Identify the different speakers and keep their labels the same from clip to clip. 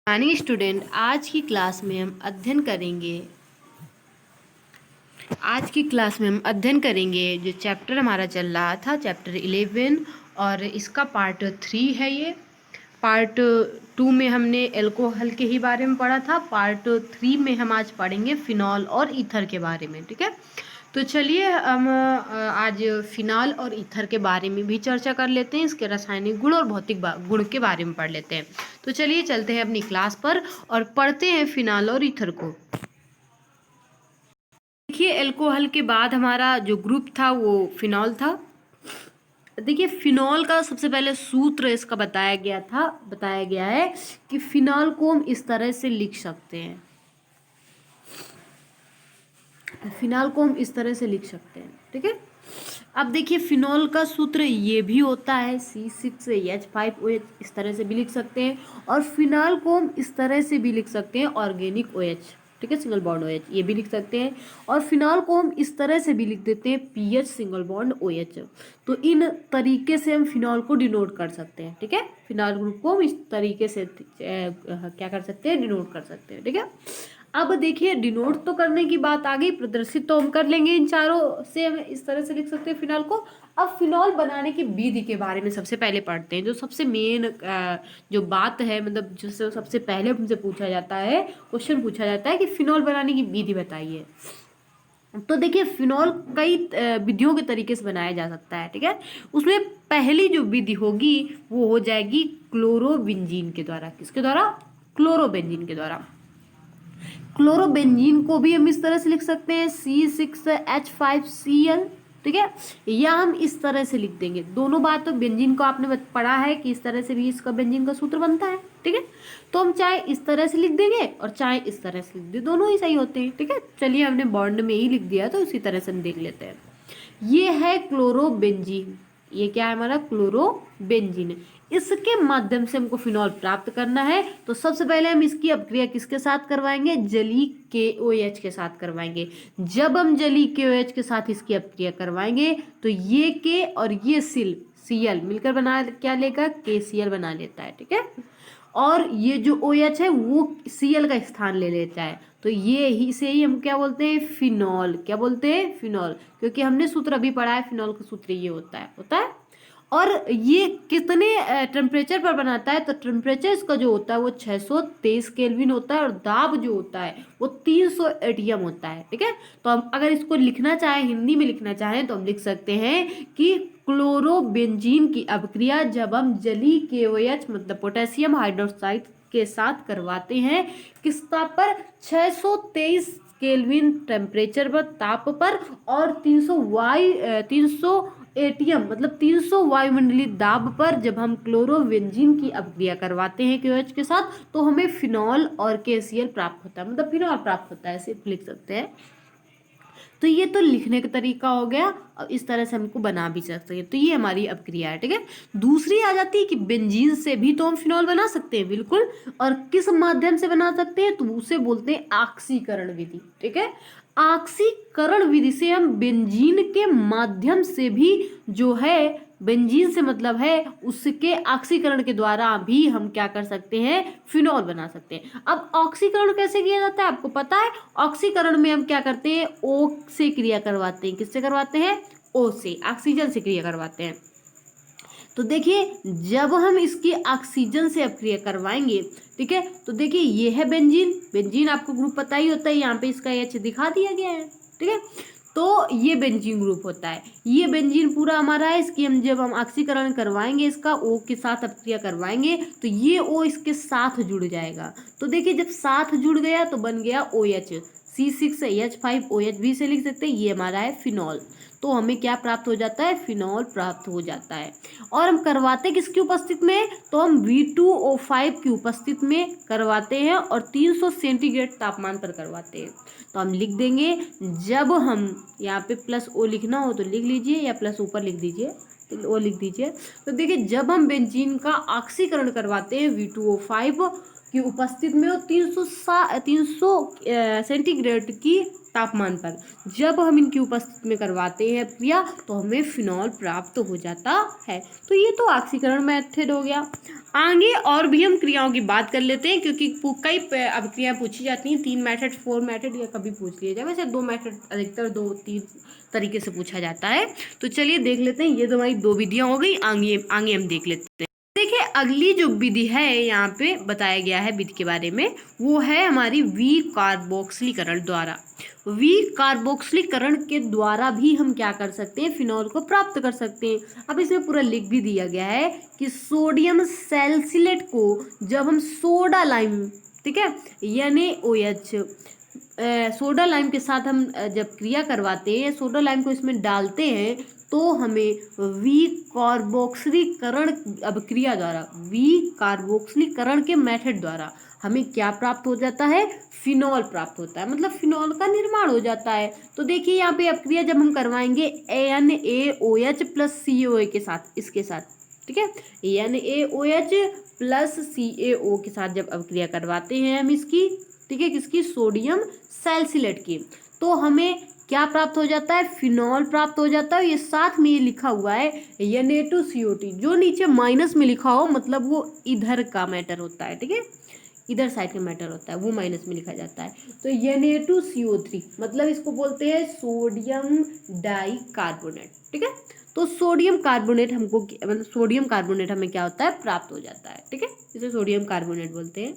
Speaker 1: यानी स्टूडेंट, आज की क्लास में हम अध्ययन करेंगे जो चैप्टर हमारा चल रहा था, चैप्टर 11, और इसका पार्ट 3 है ये। पार्ट 2 में हमने एल्कोहल के ही बारे में पढ़ा था। पार्ट 3 में हम आज पढ़ेंगे फिनॉल और ईथर के बारे में। ठीक है, तो चलिए हम आज फिनॉल और ईथर के बारे में भी चर्चा कर लेते हैं। इसके रासायनिक गुण और भौतिक गुण के बारे में पढ़ लेते हैं। तो चलिए चलते हैं अपनी क्लास पर और पढ़ते हैं फिनॉल और ईथर को। देखिए, एल्कोहल के बाद हमारा जो ग्रुप था वो फिनॉल था। देखिए, फिनॉल का सबसे पहले सूत्र इसका बताया गया है कि फिनॉल को हम इस तरह से लिख सकते हैं। ठीक है, अब देखिए फिनॉल का सूत्र ये भी होता है C6H5OH, इस तरह से भी लिख सकते हैं। और फिनॉल को हम इस तरह से भी लिख सकते हैं, ऑर्गेनिक OH। ठीक है, सिंगल बॉन्ड OH, ये भी लिख सकते हैं। और फिनॉल को हम इस तरह से भी लिख देते हैं, PH सिंगल बॉन्ड OH। तो इन तरीके से हम फिनॉल को डिनोट कर सकते हैं। ठीक है, फिनॉल ग्रुप को हम इस तरीके से क्या कर सकते हैं, डिनोट कर सकते हैं। ठीक है, अब देखिए डिनोट तो करने की बात आ गई, प्रदर्शित तो हम कर लेंगे। इन चारों से हम इस तरह से लिख सकते हैं फिनॉल को। अब फिनॉल बनाने की विधि के बारे में सबसे पहले पढ़ते हैं। जो सबसे मेन जो बात है, मतलब जो सबसे पहले हमसे पूछा जाता है, क्वेश्चन पूछा जाता है कि फिनॉल बनाने की विधि बताइए। तो देखिए, फिनॉल कई विधियों के तरीके से बनाया जा सकता है। ठीक है, उसमें पहली जो विधि होगी वो हो जाएगी क्लोरोबेंजीन के द्वारा। किसके द्वारा? क्लोरोबेंजीन के द्वारा। क्लोरोबेंजीन को भी हम इस तरह से लिख सकते हैं, C6H5Cl। ठीक है, या हम इस तरह से लिख देंगे। दोनों बात तो बेंजीन को आपने पढ़ा है कि इस तरह से भी इसका बेंजीन का सूत्र बनता है। ठीक है, तो हम चाहे इस तरह से लिख देंगे और चाहे इस तरह से लिख दें, दोनों ही सही होते हैं। ठीक है, चलिए हमने बॉन्ड में ही लिख दिया तो उसी तरह से हम देख लेते हैं। ये है क्लोरोबेंजीन। ये क्या है हमारा? क्लोरोबेंजीन। इसके माध्यम से हमको फिनॉल प्राप्त करना है। तो सबसे पहले हम इसकी अपक्रिया किसके साथ करवाएंगे? जलीय KOH के साथ करवाएंगे। जब हम जलीय KOH के साथ इसकी अपक्रिया करवाएंगे तो ये K और ये Cl मिलकर बना क्या लेगा? KCl बना लेता है। ठीक है, और ये जो OH है वो Cl का स्थान ले लेता है। तो ये ही से ही हम क्या बोलते हैं? फिनॉल। क्या बोलते हैं? फिनॉल। क्योंकि हमने सूत्र अभी पढ़ा है, फिनॉल का सूत्र ये होता है। और ये कितने टेम्परेचर पर बनाता है? तो टेम्परेचर इसका जो होता है वो 623 केल्विन होता है, और दाब जो होता है वो 300 ATM होता है। ठीक है, तो हम अगर इसको लिखना चाहें, हिंदी में लिखना चाहें, तो हम लिख सकते हैं कि क्लोरोबेंजीन की अपक्रिया जब हम जलीय KOH मतलब पोटेशियम हाइड्रोक्साइड के साथ करवाते हैं, किस ताप पर? 623 केल्विन टेम्परेचर पर, ताप पर, और 300 ATM मतलब 300 वायुमंडलीय दाब पर जब हम क्लोरोबेंजीन की अपक्रिया करवाते हैं KOH के साथ, तो हमें फिनॉल और KCl प्राप्त होता है, मतलब फिनॉल प्राप्त होता है, ऐसे लिख सकते हैं। तो ये तो लिखने का तरीका हो गया। अब इस तरह से हमको बना भी सकते हैं। तो ये हमारी अपक्रिया है। ठीक है, दूसरी आ जाती है कि बेंजीन से भी तो हम फिनॉल बना सकते हैं, बिल्कुल। और किस माध्यम से बना सकते हैं? तो उसे बोलते हैं ऑक्सीकरण विधि। ठीक है, ऑक्सीकरण विधि से हम बेंजीन के माध्यम से भी जो है, बेंजीन से मतलब है उसके ऑक्सीकरण के द्वारा भी हम क्या कर सकते हैं? फिनॉल बना सकते हैं। अब ऑक्सीकरण कैसे किया जाता है आपको पता है? ऑक्सीकरण में हम क्या करते हैं? O से क्रिया करवाते हैं। किससे करवाते हैं? O से, ऑक्सीजन से क्रिया करवाते हैं। तो देखिए, जब हम इसकी ऑक्सीजन से अपक्रिया करवाएंगे, ठीक है, तो देखिए ये है बेंजीन आपको ग्रुप पता ही होता है, यहाँ पे इसका H दिखा दिया गया है। ठीक है, तो ये बेंजीन ग्रुप होता है। ये बेंजीन पूरा हमारा है। इसकी हम जब हम ऑक्सीकरण करवाएंगे, इसका O के साथ अपक्रिया करवाएंगे, तो ये O इसके साथ जुड़ जाएगा। तो देखिए, जब साथ जुड़ गया तो बन गया OH, C6H5OH भी से लिख सकते हैं। ये हमारा है फिनॉल। तो हमें क्या प्राप्त हो जाता है? फिनॉल प्राप्त हो जाता है। और हम करवाते किसकी उपस्थित में? तो हम V2O5 की उपस्थित में करवाते हैं, और 300 सेंटीग्रेड तापमान पर करवाते हैं। तो हम लिख देंगे, जब हम यहाँ पे +O लिखना हो तो लिख लीजिए, या प्लस ऊपर लिख दीजिए, तो O लिख दीजिए। तो देखिए, जब हम बेंजीन का ऑक्सीकरण करवाते हैं V2O5 की उपस्थिति में और 300 सेंटीग्रेड की तापमान पर जब हम इनकी उपस्थिति में करवाते हैं क्रिया तो हमें फिनॉल प्राप्त हो जाता है। तो ये तो ऑक्सीकरण मेथड हो गया। आगे और भी हम क्रियाओं की बात कर लेते हैं, क्योंकि कई अब क्रियाएं पूछी जाती हैं, 3 मेथड 4 मेथड या कभी पूछ लिया जाए, वैसे 2 मेथड अधिकतर 2-3 तरीके से पूछा जाता है। तो चलिए देख लेते हैं, ये तो हमारी 2 विधियां हो गई। आगे हम देख लेते हैं। देखिए अगली जो विधि है यहाँ पे बताया गया है विधि के बारे में, वो है हमारी विकार्बोक्सिलीकरण द्वारा। विकार्बोक्सिलीकरण के द्वारा भी हम क्या कर सकते हैं, फिनॉल को प्राप्त कर सकते हैं। अब इसमें पूरा लिख भी दिया गया है कि सोडियम सैलिसिलेट को जब हम सोडा लाइम, ठीक है, NaOH सोडा लाइम के साथ हम जब क्रिया करवाते हैं, सोडा लाइम को इसमें डालते हैं, तो हमें विकार्बोक्सिलीकरण अब क्रिया द्वारा, विकार्बोक्सिलीकरण के मेथड द्वारा हमें क्या प्राप्त हो जाता है, फिनॉल प्राप्त होता है, मतलब फिनॉल का निर्माण हो जाता है। तो देखिए यहाँ पे अब क्रिया जब हम करवाएंगे NaOH प्लस CaO के साथ, इसके साथ, ठीक है, NaOH प्लस CaO के साथ जब अब क्रिया करवाते हैं हम इसकी, ठीक है, किसकी, सोडियम सैलिसिलेट की, तो हमें क्या प्राप्त हो जाता है, फिनॉल प्राप्त हो जाता है। ये साथ में ये लिखा हुआ है Na2CO2, जो नीचे माइनस में लिखा हो मतलब वो इधर का मैटर होता है, ठीक है, इधर साइड का मैटर होता है, वो माइनस में लिखा जाता है। तो Na2CO3 मतलब इसको बोलते हैं सोडियम डाइकार्बोनेट, ठीक है। तो सोडियम कार्बोनेट हमको, मतलब सोडियम कार्बोनेट हमें क्या होता है, प्राप्त हो जाता है, ठीक है, इसे सोडियम कार्बोनेट बोलते हैं।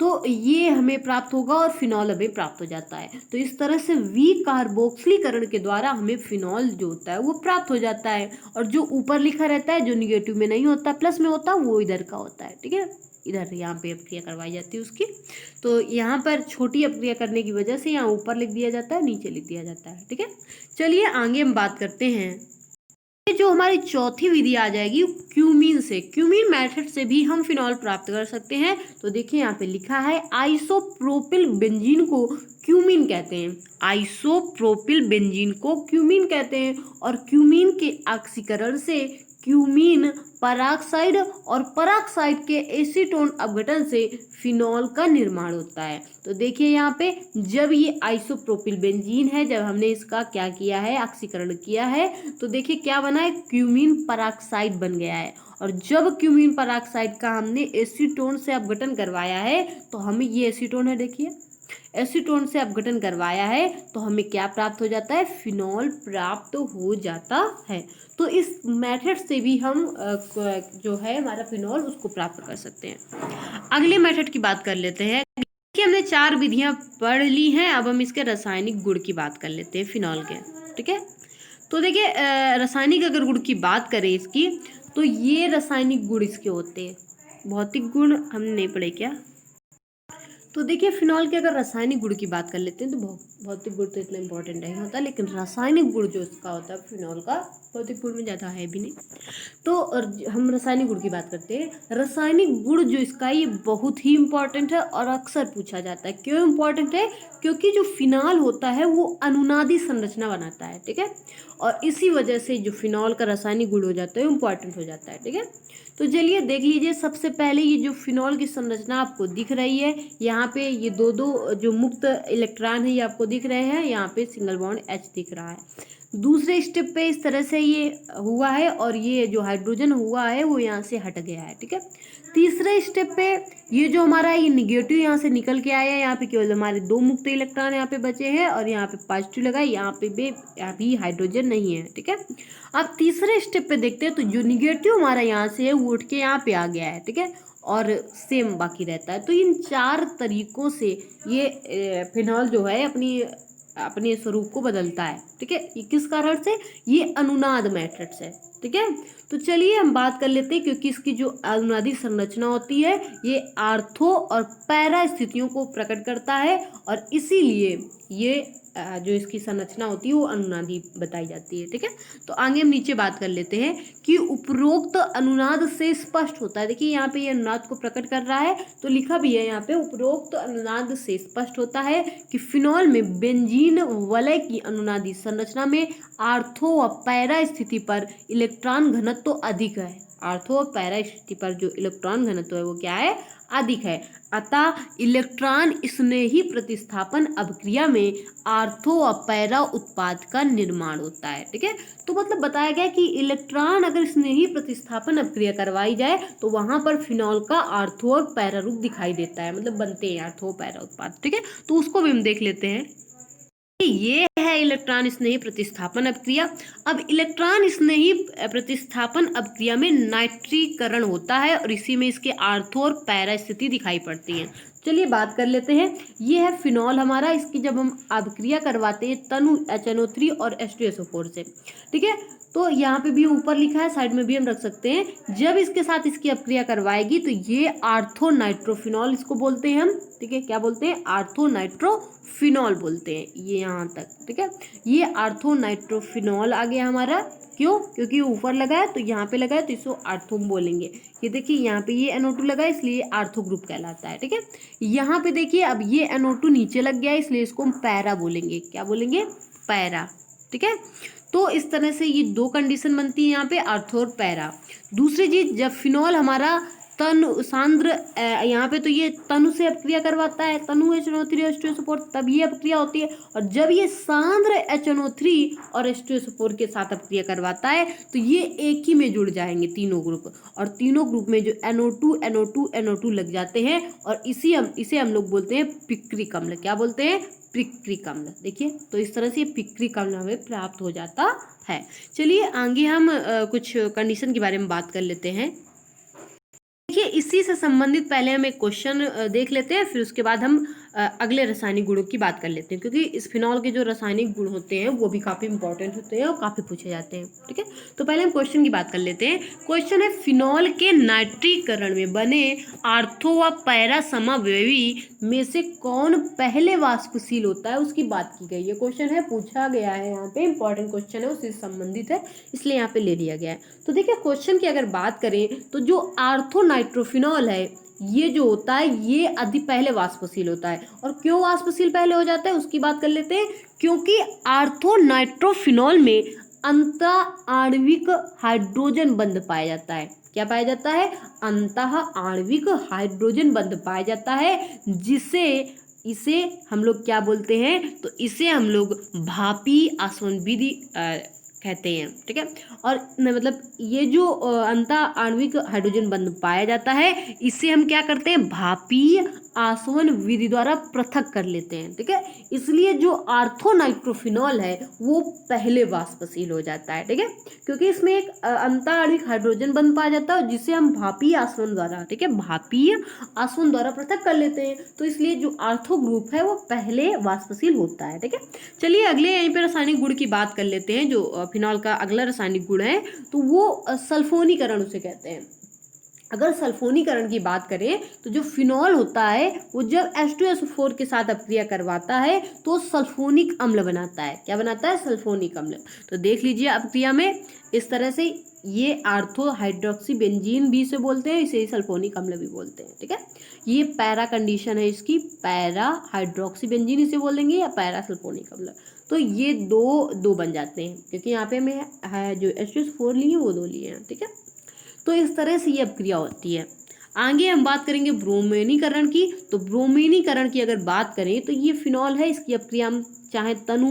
Speaker 1: तो ये हमें प्राप्त होगा और फिनॉल हमें प्राप्त हो जाता है। तो इस तरह से विकार्बोक्सिलीकरण के द्वारा हमें फिनॉल जो होता है वो प्राप्त हो जाता है। और जो ऊपर लिखा रहता है, जो निगेटिव में नहीं होता, प्लस में होता है, वो इधर का होता है, ठीक है, इधर यहाँ पे अपक्रिया करवाई जाती है उसकी। तो यहाँ पर छोटी अपक्रिया करने की वजह से यहाँ ऊपर लिख दिया जाता है, नीचे लिख दिया जाता है, ठीक है। चलिए आगे हम बात करते हैं। ये जो हमारी चौथी विधि आ जाएगी क्यूमीन से। क्यूमीन मेथड से भी हम फिनॉल प्राप्त कर सकते हैं। तो देखिए यहाँ पे लिखा है आइसोप्रोपिल बेंजीन को क्यूमीन कहते हैं, आइसोप्रोपिल बेंजीन को क्यूमीन कहते हैं। और क्यूमीन के ऑक्सीकरण से क्यूमीन पराक्साइड और पराक्साइड के एसीटोन अपघटन से फिनॉल का निर्माण होता है। तो देखिए यहाँ पे जब ये आइसोप्रोपिल बेंजीन है, जब हमने इसका क्या किया है, ऑक्सीकरण किया है, तो देखिए क्या बना है, क्यूमीन पराक्साइड बन गया है। और जब क्यूमीन पराक्साइड का हमने एसीटोन से अपघटन करवाया है, तो हमें ये एसीटोन है, देखिए एसीटोन से अपघटन करवाया है, तो हमें क्या प्राप्त हो जाता है, फिनॉल प्राप्त हो जाता है। तो इस मेथड से भी हम जो है हमारा फिनॉल उसको प्राप्त कर सकते हैं। अगले मेथड की बात कर लेते हैं। कि हमने 4 विधियां पढ़ ली हैं, अब हम इसके रासायनिक गुण की बात कर लेते हैं फिनॉल के, ठीक है। तो देखिए रासायनिक अगर गुण की बात करें इसकी, तो ये रासायनिक गुण इसके होते हैं। भौतिक गुण हमने नहीं पढ़े क्या। तो देखिए फिनॉल के अगर रासायनिक गुण की बात कर लेते हैं, तो भौतिक गुण तो इतना इंपॉर्टेंट नहीं होता, लेकिन रासायनिक गुण जो इसका होता है फिनॉल का, भौतिक गुण में ज़्यादा है भी नहीं। तो हम रासायनिक गुण की बात करते हैं। रासायनिक गुण जो इसका, ये बहुत ही इंपॉर्टेंट है और अक्सर पूछा जाता है। क्यों इंपॉर्टेंट है, क्योंकि जो फिनॉल होता है वो अनुनादी संरचना बनाता है, ठीक है, और इसी वजह से जो फिनॉल का रासायनिक गुण हो जाता है इंपॉर्टेंट हो जाता है, ठीक है। तो चलिए देख लीजिए, सबसे पहले ये जो फिनॉल की संरचना आपको दिख रही है, यहाँ पे ये दो जो मुक्त इलेक्ट्रॉन है ये आपको दिख रहे हैं, यहाँ पे सिंगल बॉन्ड H दिख रहा है। दूसरे स्टेप पे इस तरह से ये हुआ है और ये जो हाइड्रोजन हुआ है वो यहाँ से हट गया है, ठीक है। तीसरे स्टेप पे ये जो हमारा ये निगेटिव यहाँ से निकल के आया है, यहाँ पे केवल हमारे 2 मुक्त इलेक्ट्रॉन यहाँ पे बचे हैं और यहाँ पे पॉजिटिव लगा है, यहाँ पे भी अभी हाइड्रोजन नहीं है, ठीक है। अब तीसरे स्टेप पे देखते हैं, तो जो निगेटिव हमारा यहाँ से है वो उठ के यहाँ पे आ गया है, ठीक है, और सेम बाकी रहता है। तो इन 4 तरीकों से ये फिनॉल जो है अपने स्वरूप को बदलता है, ठीक है। ये किस कारण से, ये अनुनाद मेथड से, ठीक है। तो चलिए हम बात कर लेते हैं, क्योंकि इसकी जो अनुनादी संरचना होती है ये आर्थो और पैरा स्थितियों को प्रकट करता है, और इसीलिए ये जो इसकी संरचना होती है वो अनुनादी बताई जाती है, ठीक है। तो आगे हम नीचे बात कर लेते हैं कि उपरोक्त अनुनाद से स्पष्ट होता है। देखिए यहाँ पे ये अनुनाद को प्रकट कर रहा है, तो लिखा भी है यहाँ पे, उपरोक्त अनुनाद से स्पष्ट होता है कि फिनॉल में बेंजीन वलय की अनुनादी संरचना में आर्थो व पैरा स्थिति पर इलेक्ट्रॉन घनत्व तो अधिक है, आर्थो और पैरा स्थिति पर जो इलेक्ट्रॉन घनत्व है वो क्या है, अधिक है। अतः इलेक्ट्रॉन स्नेही प्रतिस्थापन अभिक्रिया में आर्थो और पैरा उत्पाद का निर्माण होता है। ठीक है, तो मतलब बताया गया कि इलेक्ट्रॉन अगर स्नेही प्रतिस्थापन अभिक्रिया करवाई जाए तो वहां पर फिनॉल का आर्थो और पैरा रूप दिखाई देता है, मतलब बनते हैं आर्थो पैरा उत्पाद। ठीक है, तो उसको भी हम देख लेते हैं। ये है इलेक्ट्रॉन स्नेही प्रतिस्थापन अभिक्रिया। अब इलेक्ट्रॉन स्नेही प्रतिस्थापन अभिक्रिया में नाइट्रीकरण होता है और इसी में इसके आर्थो और पैरा स्थिति दिखाई पड़ती है। चलिए बात कर लेते हैं। ये है फिनॉल हमारा, इसकी जब हम अभिक्रिया करवाते हैं तनु HNO3 और H2SO4 से। ठीक है, तो यहाँ पे भी ऊपर लिखा है, साइड में भी हम रख सकते हैं। जब इसके साथ इसकी अभिक्रिया करवाएगी तो ये आर्थो नाइट्रोफिनॉल इसको बोलते हैं हम। ठीक है, क्या बोलते हैं, आर्थो नाइट्रोफिनॉल बोलते हैं, ये यहाँ तक। ठीक है, ये आर्थो नाइट्रोफिनॉल आ गया हमारा। क्यों, क्योंकि ऊपर लगा है तो यहाँ पे लगा है तो इसको आर्थो बोलेंगे। ये देखिए यहाँ पे ये NO2 लगा है इसलिए आर्थो ग्रुप कहलाता है। ठीक है, यहाँ पे देखिए अब ये NO2 नीचे लग गया है इसलिए इसको हम पैरा बोलेंगे। क्या बोलेंगे, पैरा। ठीक है, तो इस तरह से ये दो कंडीशन बनती है यहाँ पे, आर्थो और पैरा। दूसरी चीज, जब फिनॉल हमारा तनु सांद्र यहाँ पे तो ये तनु से अपक्रिया करवाता है, तनु HNO3 H2SO4, तब ये अपक्रिया होती है। और जब ये सांद्र HNO3 और H2SO4 के साथ अपक्रिया करवाता है तो ये एक ही में जुड़ जाएंगे तीनों ग्रुप, और तीनों ग्रुप में जो NO2 NO2 NO2 लग जाते हैं और इसे हम लोग बोलते हैं पिक्रिक अम्ल। क्या बोलते हैं, पिक्रिक अम्ल। देखिए, तो इस तरह से ये पिक्रिक अम्ल हमें प्राप्त हो जाता है। चलिए आगे हम कुछ कंडीशन के बारे में बात कर लेते हैं। देखिए, इसी से संबंधित पहले हम एक क्वेश्चन देख लेते हैं, फिर उसके बाद हम अगले रासायनिक गुणों की बात कर लेते हैं, क्योंकि इस फिनॉल के जो रासायनिक गुण होते हैं वो भी काफ़ी इंपॉर्टेंट होते हैं और काफ़ी पूछे जाते हैं। ठीक है, तो पहले हम क्वेश्चन की बात कर लेते हैं। क्वेश्चन है, फिनॉल के नाइट्रीकरण में बने आर्थो व पैरा समावयवी में से कौन पहले वाष्पशील होता है, उसकी बात की गई है। क्वेश्चन है, पूछा गया है, यहाँ पे इंपॉर्टेंट क्वेश्चन है, उससे संबंधित है इसलिए यहाँ पे ले लिया गया है। तो देखिए, क्वेश्चन की अगर बात करें तो जो आर्थो नाइट्रोफिनॉल है ये जो होता है ये अधिक पहले वाष्पशील होता है। और क्यों वाष्पशील पहले हो जाता है उसकी बात कर लेते हैं। क्योंकि आर्थो नाइट्रोफिनॉल में अंतः आणविक हाइड्रोजन बंध पाया जाता है। क्या पाया जाता है, अंतः आणविक हाइड्रोजन बंध पाया जाता है, इसे हम लोग क्या बोलते हैं, तो इसे हम लोग भापी आसवन विधि कहते हैं। ठीक है, और मतलब ये जो अंतः आणविक हाइड्रोजन बंध पाया जाता है इसे हम क्या करते हैं, भापीय आसवन विधि द्वारा पृथक कर लेते हैं। ठीक है, इसलिए जो आर्थो नाइट्रोफिनॉल है वो पहले वाष्पशील हो जाता है। ठीक है, क्योंकि इसमें एक अंतः आणविक हाइड्रोजन बंध पाया जाता है जिसे हम भापीय आसवन द्वारा, ठीक है, भापीय आसवन द्वारा पृथक कर लेते हैं, तो इसलिए जो आर्थो ग्रुप है वो पहले वाष्पशील होता है। ठीक है, चलिए अगले यहीं पे रासायनिक गुण की बात कर लेते हैं। जो फिनॉल का अगला रासायनिक गुण है तो वो सल्फोनीकरण उसे कहते हैं। अगर सल्फोनीकरण की बात करें तो जो फिनॉल होता है वो जब H2SO4 के साथ अपक्रिया करवाता है तो सल्फोनिक अम्ल बनाता है। क्या बनाता है, सल्फोनिक अम्ल। तो देख लीजिए अपक्रिया में इस तरह से, ये आर्थो हाइड्रोक्सी बेंजीन भी इसे बोलते हैं, इसे सल्फोनिक अम्ल भी बोलते हैं। ठीक है, ये पैरा कंडीशन है इसकी, पैरा हाइड्रोक्सी बेंजीन इसे बोलेंगे या पैरा सल्फोनिक अम्ल। तो ये दो बन जाते हैं, क्योंकि यहाँ पे हमें जो H2SO4 लिए वो दो लिए हैं। ठीक है, तो इस तरह से ये अपक्रिया होती है। आगे हम बात करेंगे ब्रोमीनीकरण की। तो ब्रोमीनीकरण की अगर बात करें तो ये फिनॉल है, इसकी अपक्रिया हम चाहे तनु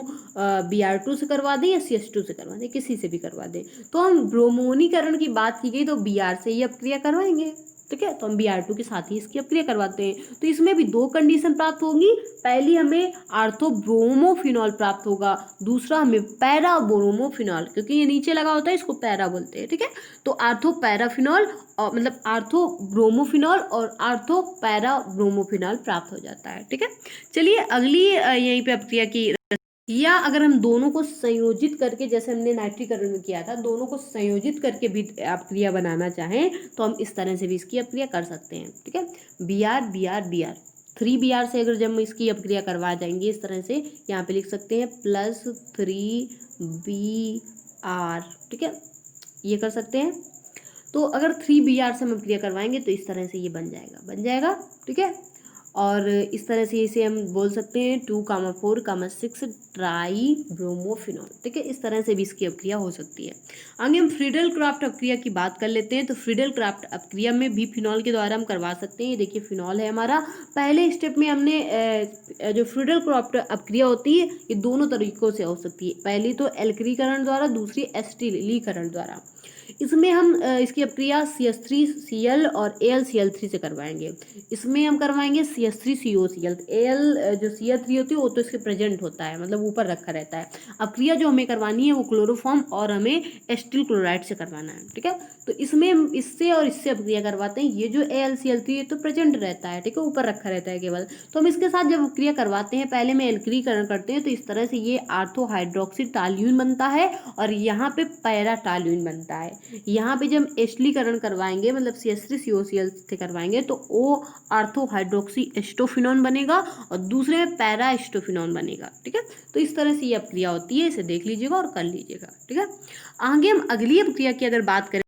Speaker 1: Br2 से करवा दें या CH2 से करवा दें, किसी से भी करवा दें। तो हम ब्रोमोनीकरण की बात की गई तो Br से ही अपक्रिया करवाएंगे। ठीक है, तो हम Br2 के साथ ही इसकी अपक्रिया करवाते हैं। तो इसमें भी दो कंडीशन प्राप्त होगी, पहली हमें आर्थोब्रोमोफिनॉल प्राप्त होगा, दूसरा हमें पैराब्रोमोफिनॉल, क्योंकि ये नीचे लगा होता है इसको पैरा बोलते हैं। ठीक है, तो आर्थो पैराफिनॉल और मतलब आर्थो ब्रोमोफिनॉल और आर्थो पैराब्रोमोफिनॉल प्राप्त हो जाता है। ठीक है, चलिए अगली यहीं पे अपक्रिया की, या अगर हम दोनों को संयोजित करके, जैसे हमने नाइट्रीकरण में किया था, दोनों को संयोजित करके भी अपक्रिया बनाना चाहें तो हम इस तरह से भी इसकी अपक्रिया कर सकते हैं। ठीक है, Br 3Br से अगर जब हम इसकी अपक्रिया करवा जाएंगे इस तरह से, यहाँ पे लिख सकते हैं +3Br। ठीक है, ये कर सकते हैं। तो अगर 3Br से हम अपक्रिया करवाएंगे तो इस तरह से ये बन जाएगा। ठीक है, और इस तरह से इसे हम बोल सकते हैं 2,4,6 ट्राई ब्रोमोफिनॉल। ठीक है, इस तरह से भी इसकी अपक्रिया हो सकती है। आगे हम फ्रीडल क्राफ्ट अपक्रिया की बात कर लेते हैं। तो फ्रीडल क्राफ्ट अपक्रिया में भी फिनॉल के द्वारा हम करवा सकते हैं। ये देखिए फिनॉल है हमारा। पहले स्टेप में हमने जो फ्रीडल क्राफ्ट अपक्रिया होती है ये दोनों तरीकों से हो सकती है। पहली तो एल्कलीकरण द्वारा, दूसरी एसिटिलीकरण द्वारा। इसमें हम इसकी अपक्रिया CH3Cl और AlCl3 से करवाएंगे। इसमें हम करवाएंगे CH3COCl। Al जो CH3 होती है वो तो इसके प्रेजेंट होता है, मतलब ऊपर रखा रहता है। अपक्रिया जो हमें करवानी है वो क्लोरोफॉर्म और हमें एस्टिल क्लोराइड से करवाना है। ठीक है, तो इसमें हम इससे और इससे अपक्रिया करवाते हैं। ये जो AlCl3 तो प्रेजेंट रहता है, ठीक है, ऊपर रखा रहता है केवल। तो हम इसके साथ जब अपक्रिया करवाते हैं, पहले में एल्कलीकरण करते हैं, तो इस तरह से ये आर्थो हाइड्रोक्सी टॉल्यून बनता है और यहाँ पे पैरा टॉल्यून बनता है। यहाँ पे जब हम एस्टिलीकरण करवाएंगे, मतलब CH3COCl से करवाएंगे, तो ओ आर्थो हाइड्रोक्सी एस्टोफिनॉन बनेगा और दूसरे में पैरा एस्टोफिनॉन बनेगा। ठीक है, तो इस तरह से ये अपक्रिया होती है, इसे देख लीजिएगा और कर लीजिएगा। ठीक है, आगे हम अगली अपक्रिया की अगर बात करें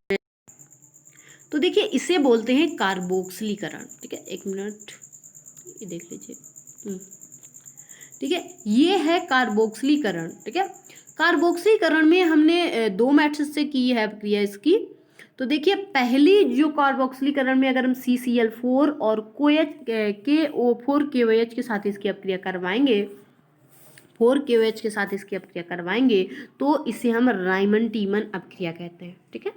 Speaker 1: तो देखिए इसे बोलते हैं कार्बोक्सिलीकरण। ठीक है, एक मिनट, ये देख लीजिए। ठीक है, ये है कार्बोक्सिलीकरण। ठीक है, कार्बोक्सीकरण में हमने दो मेथड से की है अपक्रिया इसकी। तो देखिए पहली जो कार्बोक्सिलीकरण में अगर हम CCl4 और KO4KOH के साथ इसकी अपक्रिया करवाएंगे, 4KOH के साथ इसकी अपक्रिया करवाएंगे, तो इसे हम राइमन टीमन अपक्रिया कहते हैं। ठीक है,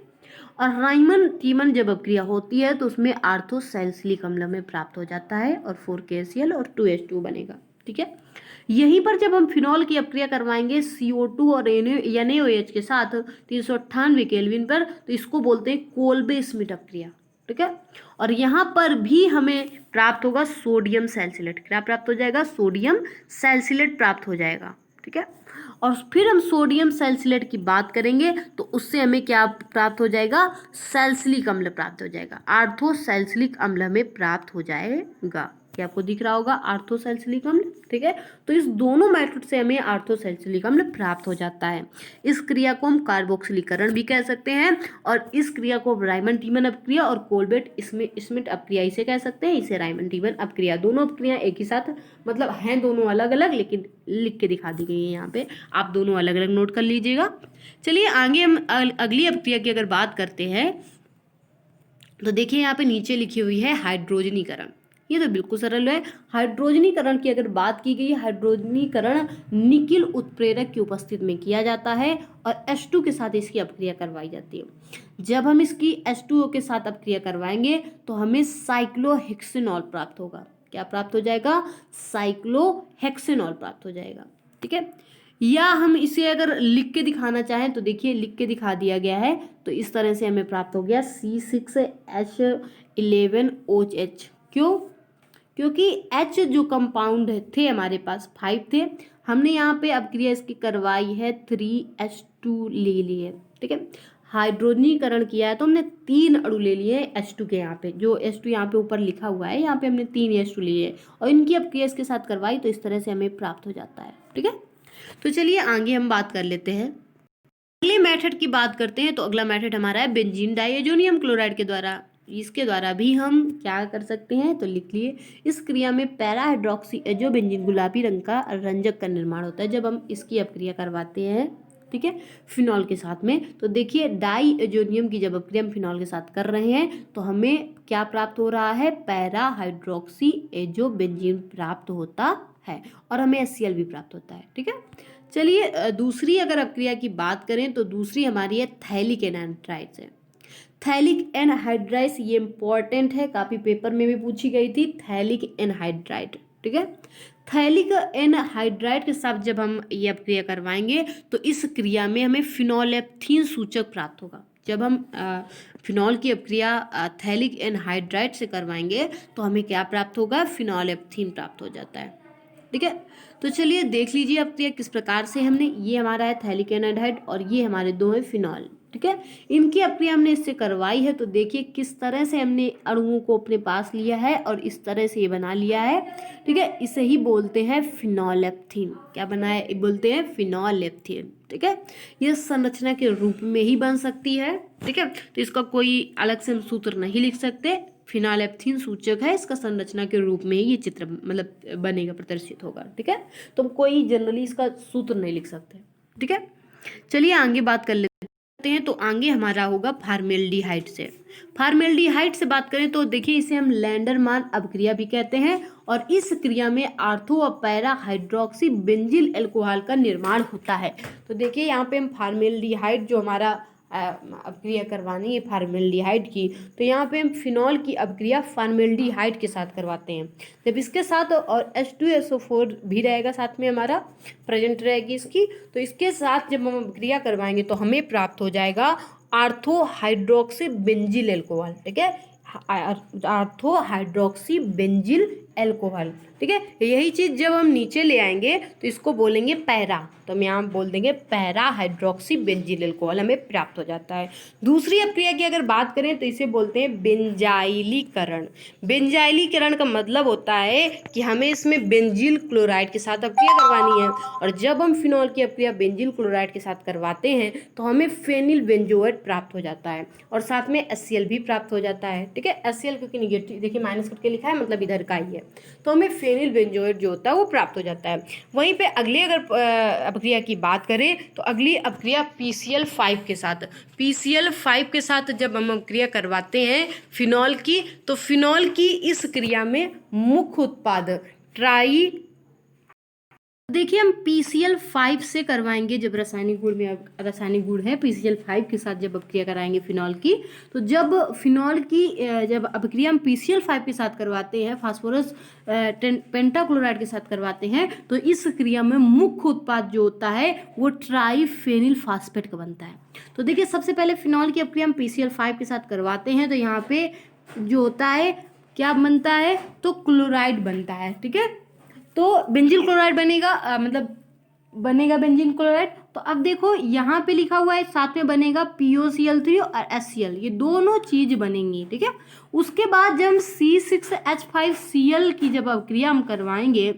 Speaker 1: और राइमन टीमन जब अपक्रिया होती है तो उसमें आर्थो सैलिसिलिक अम्ल में प्राप्त हो जाता है और 4KCl और 2H2 बनेगा। ठीक है, यहीं पर जब हम फिनॉल की अपक्रिया करवाएंगे CO2 और NaOH के साथ 398 केल्विन पर, तो इसको बोलते हैं कोल्बे स्मिथ अपक्रिया। ठीक है, और यहाँ पर भी हमें प्राप्त होगा सोडियम सैलिसिलेट। क्या प्राप्त हो जाएगा? सोडियम सैलिसिलेट प्राप्त हो जाएगा। ठीक है, और फिर हम सोडियम सैलिसिलेट की बात करेंगे तो उससे हमें क्या प्राप्त हो जाएगा? सैलिसिलिक अम्ल प्राप्त हो जाएगा। आर्थो सैलिसिलिक अम्ल हमें प्राप्त हो जाएगा। क्या आपको दिख रहा होगा? आर्थो सैलिसिलिक अम्ल। ठीक है, तो इस दोनों मेथड से हमें आर्थो सैलिसिलिक अम्ल प्राप्त हो जाता है। इस क्रिया को हम कार्बोक्सिलीकरण भी कह सकते हैं और इस क्रिया को राइमन टीमन अपक्रिया और कोलबेट स्मिथ अपक्रिया इसे कह सकते हैं। इसे राइमन टीमन अपक्रिया, दोनों अपक्रिया एक ही साथ, मतलब हैं दोनों अलग अलग, लेकिन लिख के दिखा दी गई है यहाँ पे, आप दोनों अलग अलग नोट कर लीजिएगा। चलिए आगे हम अगली अपक्रिया की अगर बात करते हैं तो देखिए यहाँ पे नीचे लिखी हुई है हाइड्रोजनीकरण। ये तो बिल्कुल सरल है। हाइड्रोजनीकरण की अगर बात की गई, हाइड्रोजनीकरण निकिल उत्प्रेरक की उपस्थिति में किया जाता है और H2 के साथ इसकी अपक्रिया करवाई जाती है। जब हम इसकी H2O के साथ अपक्रिया करवाएंगे तो हमें साइक्लोहेक्सेनॉल प्राप्त होगा। क्या प्राप्त हो जाएगा? साइक्लोहेक्सेनॉल प्राप्त हो जाएगा। ठीक है, या हम इसे अगर लिख के दिखाना चाहें तो देखिए लिख के दिखा दिया गया है। तो इस तरह से हमें प्राप्त हो गया C6H11OH। क्यों? क्योंकि H जो कंपाउंड थे हमारे पास 5 थे, हमने यहाँ पे अपक्रिया इसकी करवाई है 3H2 ले लिए। ठीक है, हाइड्रोजनीकरण किया है तो हमने 3 अणु ले लिए H2 के। यहाँ पे जो H2 यहाँ पे ऊपर लिखा हुआ है, यहाँ पे हमने 3 H2 लिए और इनकी अपक्रिया इसके साथ करवाई, तो इस तरह से हमें प्राप्त हो जाता है। ठीक है, तो चलिए आगे हम बात कर लेते हैं, अगले मेथड की बात करते हैं। तो अगला मेथड हमारा है बेंजीन डाइएजोनियम क्लोराइड के द्वारा। इसके द्वारा भी हम क्या कर सकते हैं, तो लिख लिए। इस क्रिया में पैरा हाइड्रोक्सी जो बेंजीन गुलाबी रंग का रंजक का निर्माण होता है जब हम इसकी अपक्रिया करवाते हैं। ठीक है, फिनॉल के साथ में। तो देखिए डाइएजोनियम की जब अपक्रिया हम फिनॉल के साथ कर रहे हैं तो हमें क्या प्राप्त हो रहा है? पैरा हाइड्रोक्सी जो बेंजीन प्राप्त होता है और हमें HCl भी प्राप्त होता है। ठीक है, चलिए दूसरी अगर अपक्रिया की बात करें तो दूसरी हमारी है थैलिक एनहाइड्राइड से। थैलिक एनहाइड्राइड ये इंपॉर्टेंट है, काफी पेपर में भी पूछी गई थी थैलिक एनहाइड्राइड। ठीक है, थैलिक एनहाइड्राइड के साथ जब हम ये अपक्रिया करवाएंगे तो इस क्रिया में हमें फिनोलेप्थीन सूचक प्राप्त होगा। जब हम फिनॉल की अपक्रिया थैलिक एनहाइड्राइड से करवाएंगे तो हमें क्या प्राप्त होगा? फिनोलेप्थीन प्राप्त हो जाता है। ठीक है, तो चलिए देख लीजिए अपक्रिया किस प्रकार से हमने, ये हमारा है थैलिक एनहाइड्राइड और ये हमारे दो है फिनॉल। ठीक है, इनकी अपक्रिया हमने इससे करवाई है। तो देखिए किस तरह से हमने अणुओं को अपने पास लिया है और इस तरह से ये बना लिया है। ठीक है, इसे ही बोलते हैं फिनोलेप्थीन। क्या बनाया? बोलते हैं फिनोलेप्थीन। ठीक है, ये संरचना के रूप में ही बन सकती है। ठीक है, तो इसका कोई अलग से हम सूत्र नहीं लिख सकते। फिनाइलएल्थीन सूचक है, इसका संरचना के रूप में ही ये चित्र मतलब बनेगा, प्रदर्शित होगा। ठीक है, तो हम कोई जनरली इसका सूत्र नहीं लिख सकते। ठीक है, चलिए आगे बात कर लेते हैं। तो आगे हमारा होगा फॉर्मेल्डिहाइड से। फॉर्मेल्डिहाइड से बात करें तो देखिए इसे हम लैंडरमान अपक्रिया भी कहते हैं, और इस क्रिया में आर्थो और पैरा हाइड्रोक्सी बेंजिल अल्कोहल का निर्माण होता है। तो देखिए यहाँ पे हम फॉर्मेल्डिहाइड जो हमारा अपक्रिया करवानी है फॉर्मेल्डिहाइड की, तो यहाँ पे हम फिनॉल की अपक्रिया फॉर्मेल्डिहाइड के साथ करवाते हैं। जब इसके साथ और H2SO4 भी रहेगा, साथ में हमारा प्रेजेंट रहेगी इसकी, तो इसके साथ जब हम अपक्रिया करवाएंगे तो हमें प्राप्त हो जाएगा आर्थो हाइड्रोक्सी बेंजिल अल्कोहल। ठीक है, आर्थो हाइड्रोक्सी बेंजिल अल्कोहल। ठीक है, यही चीज जब हम नीचे ले आएंगे तो इसको बोलेंगे पैरा, तो हम यहाँ बोल देंगे पैरा हाइड्रोक्सी बेंजिल अल्कोहल हमें प्राप्त हो जाता है। दूसरी अपक्रिया की अगर बात करें तो इसे बोलते हैं बेंजाइलीकरण। बेंजाइलीकरण का मतलब होता है कि हमें इसमें बेंजिल क्लोराइड के साथ अपक्रिया करवानी है, और जब हम फिनॉल की अपक्रिया बेंजिल क्लोराइड के साथ करवाते हैं तो हमें फेनिल बेंजोएट प्राप्त हो जाता है, और साथ में HCl भी प्राप्त हो जाता है। ठीक है, HCl क्योंकि निगेटिव देखिए माइनस करके लिखा है, मतलब इधर का ही है, तो हमें फेनिल बेंजोएट जो होता है वो प्राप्त हो जाता है। वहीं पे अगली अगर अपक्रिया की बात करें तो अगली अपक्रिया PCl5 के साथ। PCl5 के साथ जब हम अपक्रिया करवाते हैं फिनॉल की, तो फिनॉल की इस क्रिया में मुख्य उत्पाद ट्राई, देखिए हम PCl5 से करवाएंगे जब रासायनिक गुण में, रासायनिक गुण है PCl5 के साथ जब अपक्रिया कराएंगे फिनॉल की, तो जब फिनॉल की जब अपक्रिया हम PCl5 के साथ करवाते हैं, फास्फोरस पेंटाक्लोराइड के साथ करवाते हैं, तो इस क्रिया में मुख्य उत्पाद जो होता है वो ट्राइफेनिल फास्फेट का बनता है। तो देखिए सबसे पहले फिनॉल की अपक्रिया हम PCl5 के साथ करवाते हैं, तो यहाँ पे जो होता है क्या बनता है, तो क्लोराइड बनता है। ठीक है, तो बेंजील क्लोराइड बनेगा, मतलब बनेगा बेंजीन क्लोराइड। तो अब देखो यहाँ पे लिखा हुआ है साथ में बनेगा POCl3 और HCl, ये दोनों चीज बनेंगी। ठीक है, उसके बाद जब हम C6H5Cl की जब अपक्रिया हम करवाएंगे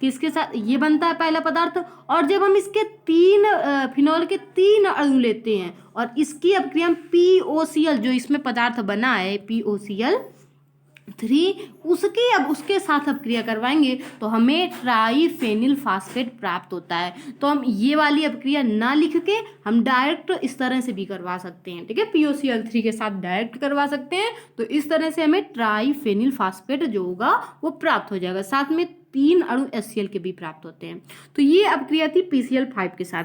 Speaker 1: किसके साथ, ये बनता है पहला पदार्थ, और जब हम इसके फिनॉल के 3 अणु लेते हैं और इसकी अपक्रिया हम POCl जो इसमें पदार्थ बना है POCl3 उसकी अब उसके साथ अपक्रिया करवाएंगे तो हमें ट्राइफेनिल फास्फेट प्राप्त होता है। तो हम ये वाली अपक्रिया ना लिख के हम डायरेक्ट इस तरह से भी करवा सकते हैं। ठीक है, POCl3 के साथ डायरेक्ट करवा सकते हैं, तो इस तरह से हमें ट्राइफेनिल फास्फेट जो होगा वो प्राप्त हो जाएगा, साथ में 3 अणु HCl के भी प्राप्त होते हैं। तो ये अपक्रिया थी PCl5 के साथ।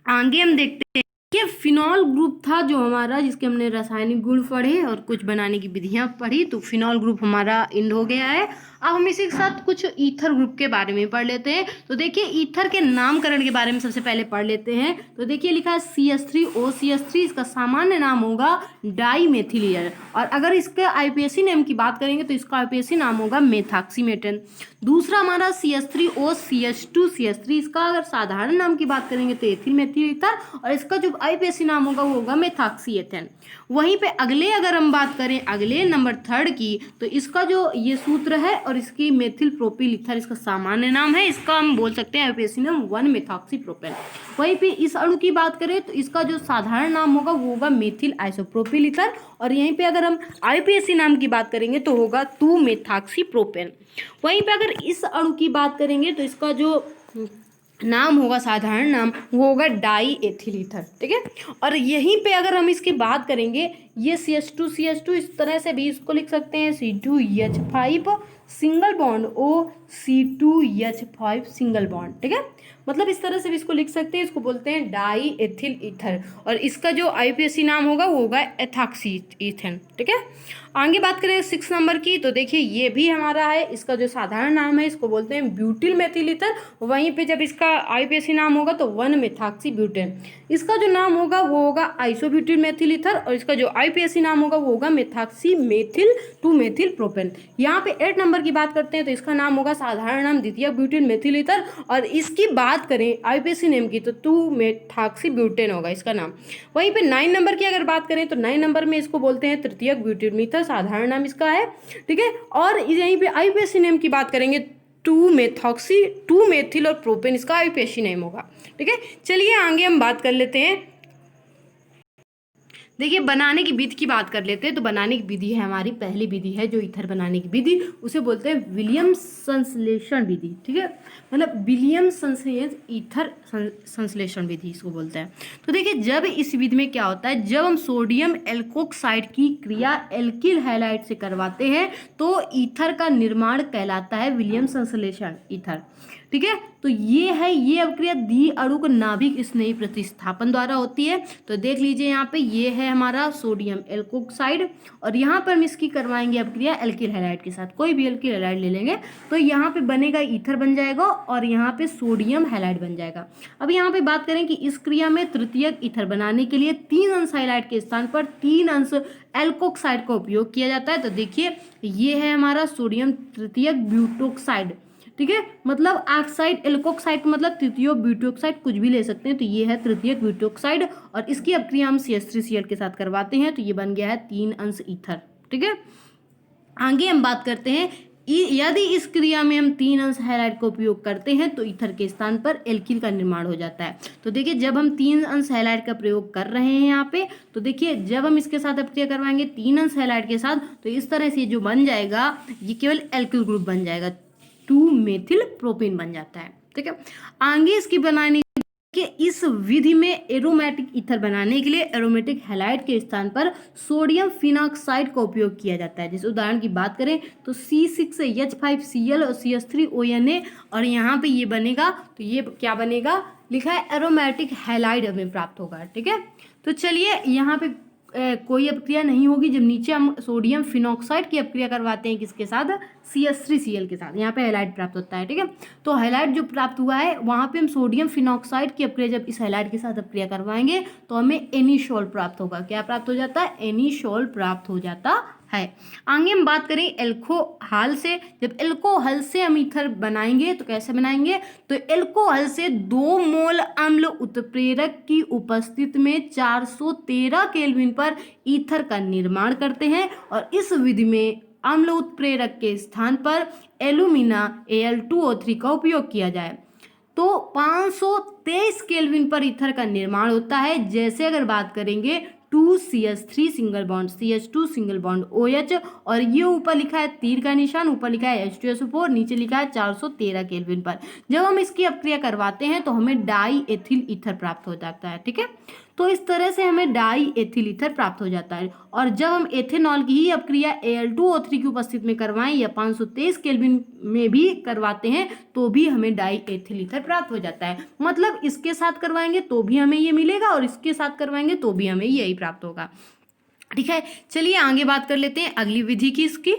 Speaker 1: आगे हम देखते हैं कि फिनॉल ग्रुप था जो हमारा, जिसके हमने रासायनिक गुण पढ़े और कुछ बनाने की विधियां पढ़ी, तो फिनॉल ग्रुप हमारा एंड हो गया है। अब हम इसी के साथ कुछ ईथर ग्रुप के बारे में पढ़ लेते हैं। तो देखिए ईथर के नामकरण के बारे में सबसे पहले पढ़ लेते हैं। तो देखिए लिखा है CH3OCH3, इसका सामान्य नाम होगा डाईमेथिलियर, और अगर इसके IUPAC नेम की बात करेंगे तो इसका IUPAC नाम होगा मेथॉक्सीमेटन। दूसरा हमारा CH3OCH2CH3, इसका अगर साधारण नाम की बात करेंगे तो एथिल मेथिल ईथर, और इसका जो IUPAC नाम होगा वो होगा मेथॉक्सीएथेन। वहीं पे अगले अगर हम बात करें अगले नंबर 3 की, तो इसका जो ये सूत्र है और इसकी मेथिल प्रोपिल ईथर इसका सामान्य नाम है, इसका हम बोल सकते हैं IUPAC नाम 1-मेथॉक्सीप्रोपेन। वहीं पे इस अणु की बात करें तो इसका जो साधारण नाम होगा वो होगा मेथिल आइसोप्रोपिल ईथर, और यहीं पे अगर हम IUPAC नाम की बात करेंगे तो होगा 2-मेथॉक्सीप्रोपेन। वहीं पे अगर इस अणु की बात करेंगे तो इसका जो नाम होगा साधारण नाम वो होगा डाई एथिल ईथर। ठीक है, और यहीं पे अगर हम इसकी बात करेंगे ये CH2 इस तरह से भी इसको लिख सकते हैं C2H5 single bond OC2H5 single bond. ठीक है, मतलब इस तरह से भी इसको लिख सकते हैं, इसको बोलते हैं डाई एथिल ईथर, और इसका जो IUPAC नाम होगा वो होगा एथॉक्सीएथेन। ठीक है, आगे बात करें 6 नंबर की, तो देखिए ये भी हमारा है, इसका जो साधारण नाम है इसको बोलते हैं ब्यूटिल मेथिल ईथर। वहीं पे जब इसका IUPAC नाम होगा तो 1-मेथॉक्सीब्यूटेन। इसका जो नाम होगा वो होगा आइसोब्यूटिल मेथिल ईथर, और इसका जो IUPAC नाम होगा वो होगा मेथॉक्सीमेथिल 2-मेथिल-प्रोपेन। यहाँ पे 8 नंबर की बात करते हैं तो इसका नाम होगा साधारण नाम द्वितीयक ब्यूटिल मेथिल ईथर, और इसकी बात करें IUPAC नेम की तो 2-मेथॉक्सीब्यूटेन होगा इसका नाम। वहीं पे 9 नंबर की अगर बात करें तो 9 नंबर में इसको बोलते हैं तृतीयक ब्यूटिल ईथर, साधारण नाम इसका है। ठीक है, और यहीं पे IUPAC नेम की बात करेंगे 2-मेथिल और प्रोपेन इसका IUPAC नेम होगा। ठीक है, चलिए आगे हम बात कर लेते हैं देखिए बनाने की विधि की बात कर लेते हैं। तो बनाने की विधि है हमारी, पहली विधि है जो ईथर बनाने की विधि, उसे बोलते हैं विलियम संश्लेषण विधि। ठीक है, मतलब विलियम संश्लेष ईथर संश्लेषण विधि इसको बोलते हैं। तो देखिए जब इस विधि में क्या होता है, जब हम सोडियम एल्कोक्साइड की क्रिया एल्किल हैलाइड से करवाते हैं तो ईथर का निर्माण कहलाता है विलियम संश्लेषण ईथर। ठीक है, तो ये है, ये अभिक्रिया द्वि अणुक नाभिक स्नेही प्रतिस्थापन द्वारा होती है। तो देख लीजिए यहाँ पे ये है हमारा सोडियम एल्कोक्साइड और यहाँ पर हम इसकी करवाएंगे अभिक्रिया एल्किल हैलाइड के साथ। कोई भी एल्किल हैलाइड ले लेंगे तो यहाँ पे बनेगा ईथर बन जाएगा और यहाँ पे सोडियम हैलाइड बन जाएगा। अब यहाँ पे बात करें कि इस क्रिया में तृतीयक ईथर बनाने के लिए 3 अंश हैलाइड के स्थान पर 3 अंश एल्कोक्साइड का उपयोग किया जाता है। तो देखिए ये है हमारा सोडियम तृतीयक ब्यूटोक्साइड। ठीक है, मतलब ऑक्साइड एल्कोक्साइड मतलब तृतीय ब्यूटोक्साइड कुछ भी ले सकते हैं। तो ये है तृतीय ब्यूटोक्साइड और इसकी अभिक्रिया हम CH3Cl के साथ करवाते हैं तो ये बन गया है 3 अंश ईथर। ठीक है, आगे हम बात करते हैं यदि इस क्रिया में हम 3 अंश हैलाइड का उपयोग करते हैं तो ईथर के स्थान पर एल्किल का निर्माण हो जाता है। तो देखिए जब हम 3 अंश हैलाइड का प्रयोग कर रहे हैं यहाँ पे, तो देखिए जब हम इसके साथ अभिक्रिया करवाएंगे 3 अंश हैलाइड के साथ तो इस तरह से जो बन जाएगा ये केवल एल्किल ग्रुप बन जाएगा, 2 मेथिल प्रोपेन बन जाता है। ठीक है, आगे इसकी बनाने कि इस विधि में एरोमेटिक ईथर बनाने के लिए एरोमेटिक हैलाइड के स्थान पर सोडियम फिनॉक्साइड का उपयोग किया जाता है। जैसे उदाहरण की बात करें तो C6H5Cl और CH3ONA और यहाँ पे ये बनेगा, तो ये क्या बनेगा, लिखा है एरोमेटिक हैलाइड हमें प्राप्त होगा। ठीक है, तो चलिए यहाँ पे कोई अपक्रिया नहीं होगी जब नीचे हम सोडियम फिनॉक्साइड की अपक्रिया करवाते हैं किसके साथ, CH3Cl के साथ, यहाँ पे हैलाइड प्राप्त होता है। ठीक है, तो हैलाइड जो प्राप्त हुआ है वहाँ पे हम सोडियम फिनॉक्साइड की अपक्रिया जब इस हैलाइड के साथ अपक्रिया करवाएंगे तो हमें एनीसोल प्राप्त होगा। क्या प्राप्त हो जाता है, एनीसोल प्राप्त हो जाता है। आगे हम बात करें एल्कोहल से। जब एल्कोहल से हम ईथर बनाएंगे तो कैसे बनाएंगे, तो एल्कोहल से 2 मोल अम्ल उत्प्रेरक की उपस्थिति में 413 केल्विन पर ईथर का निर्माण करते हैं और इस विधि में अम्ल उत्प्रेरक के स्थान पर एल्यूमिना Al2O3 का उपयोग किया जाए तो 523 केल्विन पर ईथर का निर्माण होता है। जैसे अगर बात करेंगे 2CH3 single bond CH2 single bond OH और ये ऊपर लिखा है तीर का निशान, ऊपर लिखा है H2SO4, नीचे लिखा है 413 केल्विन पर। जब हम इसकी अपक्रिया करवाते हैं तो हमें डाई एथिल ईथर प्राप्त हो जाता है। ठीक है, तो इस तरह से हमें डाई एथिल ईथर प्राप्त हो जाता है। और जब हम एथेनॉल की ही अपक्रिया Al2O3 की उपस्थिति में करवाएं या 523 केल्विन में भी करवाते हैं तो भी हमें डाई एथिल ईथर प्राप्त हो जाता है। मतलब इसके साथ करवाएंगे तो भी हमें ये मिलेगा और इसके साथ करवाएंगे तो भी हमें यही प्राप्त होगा। ठीक है, चलिए आगे बात कर लेते हैं अगली विधि की। इसकी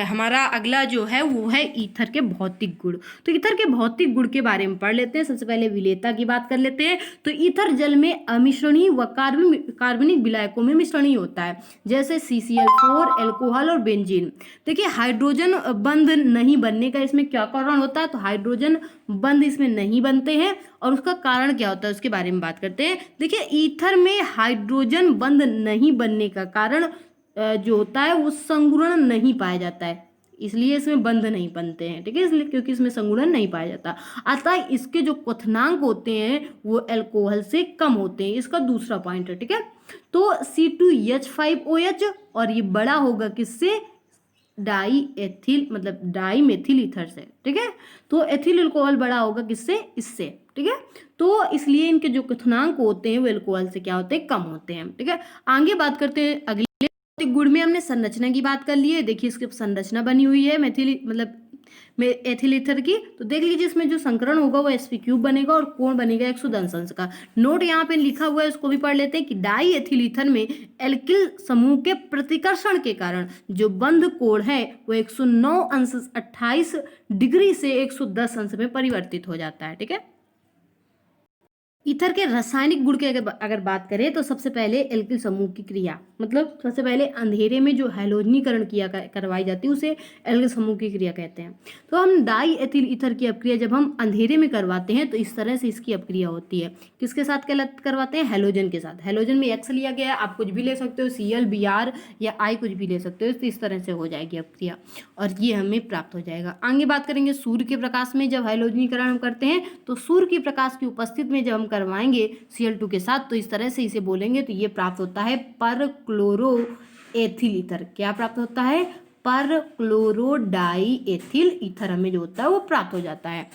Speaker 1: हमारा अगला जो है वो है ईथर के भौतिक गुण। तो ईथर के भौतिक गुण के बारे में पढ़ लेते हैं। सबसे पहले विलेयता की बात कर लेते हैं। तो ईथर जल में अमिश्रणीय व कार्बनिक विलायकों में मिश्रणीय होता है, जैसे CCl4, अल्कोहल और बेंजीन। देखिए हाइड्रोजन बंध नहीं बनने का इसमें क्या कारण होता है, तो हाइड्रोजन बंध इसमें नहीं बनते हैं और उसका कारण क्या होता है उसके बारे में बात करते हैं। देखिए ईथर में हाइड्रोजन बंध नहीं बनने का कारण जो होता है वो संगुणन नहीं पाया जाता है, इसलिए इसमें बंध नहीं बनते हैं। ठीक है, इसलिए क्योंकि इसमें संगुणन नहीं पाया जाता, अतः इसके जो क्वथनांक होते हैं वो अल्कोहल से कम होते हैं। इसका दूसरा पॉइंट है। ठीक है, तो C2H5OH और ये बड़ा होगा किससे, डाई एथिल मतलब डाई मेथिल ईथर से। ठीक है, तो एथिल अल्कोहल बड़ा होगा किससे, इससे। ठीक है, तो इसलिए इनके जो क्वथनांक होते हैं वो अल्कोहल से क्या होते हैं, कम होते हैं। ठीक है, आगे बात करते हैं अगले गुण में। हमने संरचना की बात कर ली है। देखिए इसकी संरचना बनी हुई है मेथिल मतलब एथिल ईथर की। तो देख लीजिए इसमें जो संकरण होगा वो sp³ बनेगा और कोण बनेगा 110 अंश का। नोट यहाँ पे लिखा हुआ है, उसको भी पढ़ लेते हैं कि डाई एथिल ईथर में एल्किल समूह के प्रतिकर्षण के कारण जो बंध कोण है वो 109 अंश 28 डिग्री से 110 अंश में परिवर्तित हो जाता है। ठीक है, ईथर के रासायनिक गुण की अगर बात करें तो सबसे पहले एल्किल समूह की क्रिया, मतलब सबसे पहले अंधेरे में जो हैलोजनीकरण किया करवाई जाती है उसे एल्किल समूह की क्रिया कहते हैं। तो हम डाई एथिल ईथर की अपक्रिया जब हम अंधेरे में करवाते हैं तो इस तरह से इसकी अपक्रिया होती है। किसके साथ करवाते हैं, हैलोजन के साथ। हैलोजन में X लिया गया है, आप कुछ भी ले सकते हो, Cl, Br या I कुछ भी ले सकते हो। तो इस तरह से हो जाएगी अपक्रिया और ये हमें प्राप्त हो जाएगा। आगे बात करेंगे सूर्य के प्रकाश में जब हैलोजनीकरण हम करते हैं तो सूर्य के प्रकाश की उपस्थिति में जब हम करवाएंगे Cl2 के साथ तो इस तरह से इसे बोलेंगे तो ये प्राप्त होता है पर क्लोरो एथिल ईथर। क्या प्राप्त होता है? पर क्लोरो डाई एथिल ईथर हमें जो होता है वो प्राप्त हो जाता है।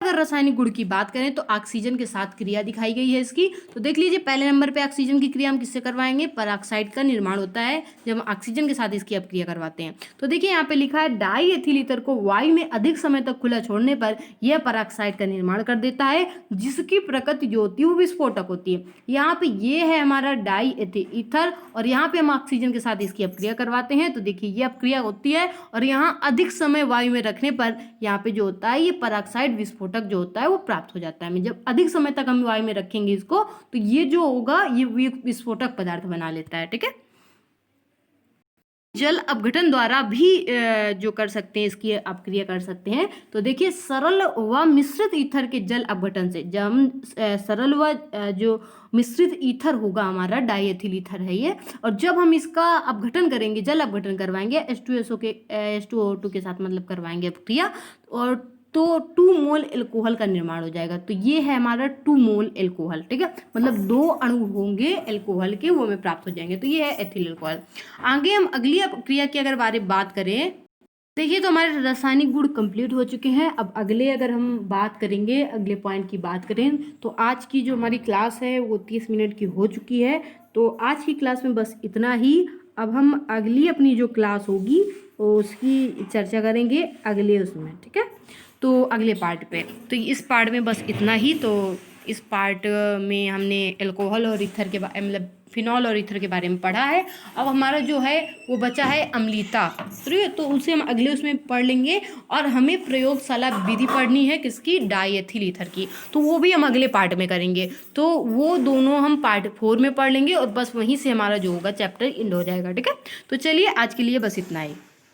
Speaker 1: अगर रासायनिक गुण की बात करें तो ऑक्सीजन के साथ क्रिया दिखाई गई है इसकी। तो देख लीजिए पहले नंबर पे ऑक्सीजन की क्रिया हम किससे करवाएंगे? पराऑक्साइड का निर्माण होता है जब हम ऑक्सीजन के साथ इसकी अपक्रिया करवाते हैं। तो देखिए यहाँ पे लिखा है डाई एथिल ईथर को वायु में अधिक समय तक खुला छोड़ने पर यह पराऑक्साइड का निर्माण कर देता है जिसकी प्रकृति जो होती है वो विस्फोटक होती है। यहाँ पे ये है हमारा डाई एथिल ईथर और यहाँ पे हम ऑक्सीजन के साथ इसकी अपक्रिया करवाते हैं। तो देखिए ये अपक्रिया होती है और यहाँ अधिक समय वायु में रखने पर यहाँ पे जो होता है ये पराऑक्साइड विस्फोटक जो होता है वो प्राप्त हो जाता है। जब अधिक समय तक हम वायु में रखेंगे इसको तो ये जो होगा ये विस्फोटक पदार्थ बना लेता है। ठीक है, जल अपघटन द्वारा भी जो कर सकते हैं इसकी अपक्रिया कर सकते हैं। तो देखिए सरल व मिश्रित ईथर के जल अपघटन से जब हम सरल व जो मिश्रित ईथर होगा हमारा डाई एथिल ईथर है ये, और जब हम इसका अपघटन करेंगे जल अपघटन करवाएंगे H2SO के H2O2 के साथ मतलब करवाएंगे अपक्रिया और तो 2 मोल एल्कोहल का निर्माण हो जाएगा। तो ये है हमारा 2 मोल एल्कोहल। ठीक है, मतलब 2 अणु होंगे एल्कोहल के वो हमें प्राप्त हो जाएंगे। तो ये है एथिल एल्कोहल। आगे हम अगली क्रिया की अगर बारे में बात करें देखिए तो हमारे रासायनिक गुण कंप्लीट हो चुके हैं। अब अगले अगर हम बात करेंगे अगले पॉइंट की बात करें तो आज की जो हमारी क्लास है वो 30 मिनट की हो चुकी है। तो आज की क्लास में बस इतना ही। अब हम अगली अपनी जो क्लास होगी वो उसकी चर्चा करेंगे अगले उसमें। ठीक है, तो अगले पार्ट पे। तो इस पार्ट में बस इतना ही। तो इस पार्ट में हमने एल्कोहल और ईथर के मतलब फिनॉल और ईथर के बारे में पढ़ा है। अब हमारा जो है वो बचा है अम्लीता, तो उसे हम अगले उसमें पढ़ लेंगे। और हमें प्रयोगशाला विधि पढ़नी है किसकी? डाई एथिल ईथर की। तो वो भी हम अगले पार्ट में करेंगे। तो वो दोनों हम पार्ट 4 में पढ़ लेंगे और बस वहीं से हमारा जो होगा चैप्टर एंड हो जाएगा। ठीक है, तो चलिए आज के लिए बस इतना ही।